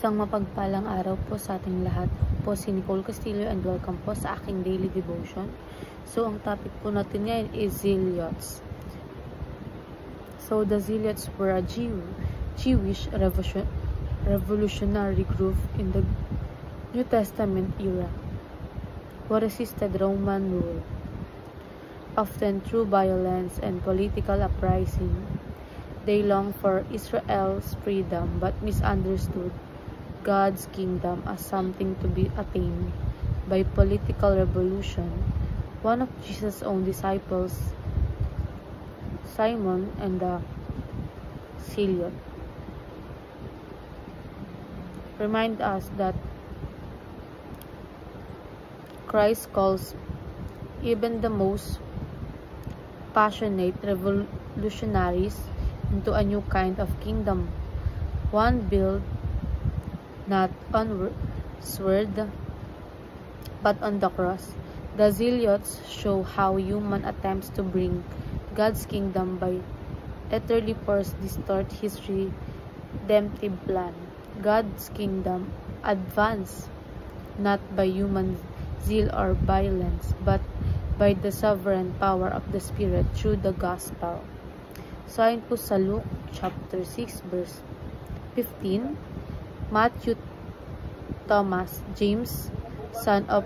Isang mapagpalang araw po sa ating lahat. Po si Nicole Castillo and welcome po sa aking daily devotion. So, ang topic po natin ngayon is Zealots. So, the Zealots were a Jewish revolutionary group in the New Testament era who resisted Roman rule, often through violence and political uprising. They longed for Israel's freedom but misunderstood God's kingdom as something to be attained by political revolution. One of Jesus' own disciples, Simon and the Zealot, remind us that Christ calls even the most passionate revolutionaries into a new kind of kingdom, one built not on sword but on the cross. The Zealots show how human attempts to bring God's kingdom by utterly force distort His redemptive plan. God's kingdom advanced not by human zeal or violence, but by the sovereign power of the Spirit through the gospel. So, ayon po sa Luke chapter 6 verse 15, Matthew, Thomas, James, son of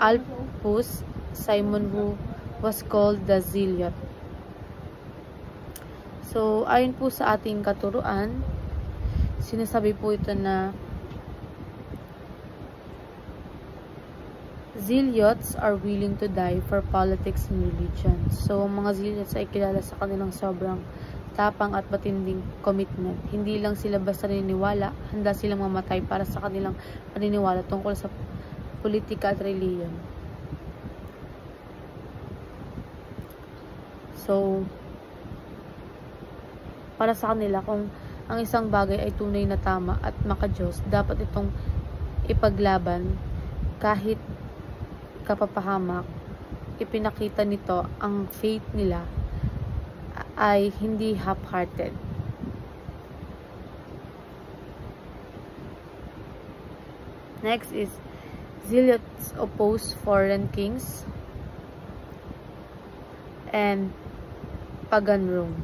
Alphaeus, Simon who was called the Zealot. So, ayon po sa ating katuruan, sinasabi po ito na Zealots are willing to die for politics and religion. So, ang mga Zealots ay kilala sa kanilang sobrang tapang at matinding commitment. Hindi lang sila basta naniniwala, handa silang mamatay para sa kanilang paniniwala tungkol sa politika at reliyon. So, para sa kanila, kung ang isang bagay ay tunay na tama at maka-Diyos, dapat itong ipaglaban kahit kapapahamak. Ipinakita nito ang faith nila ay hindi half-hearted. Next is Zealots oppose foreign kings and pagan Rome.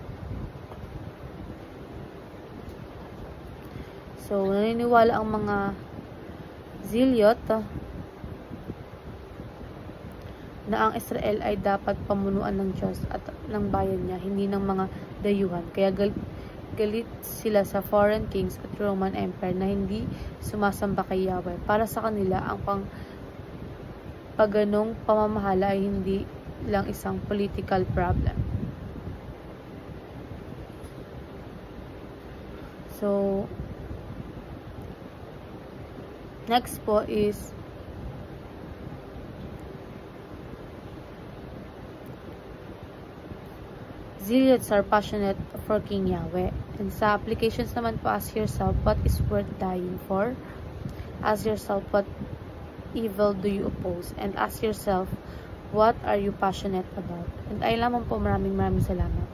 So, naniniwala ang mga Zealot na ang Israel ay dapat pamunuan ng Diyos at ng bayan niya, hindi ng mga dayuhan. Kaya galit sila sa foreign kings at Roman Empire na hindi sumasamba kay Yahweh. Para sa kanila, ang paganong pamamahala ay hindi lang isang political problem. So, next po is Zealots are passionate for King Yahweh. And sa applications naman po, ask yourself, what is worth dying for? Ask yourself, what evil do you oppose? And ask yourself, what are you passionate about? And ay lamang po, maraming salamat.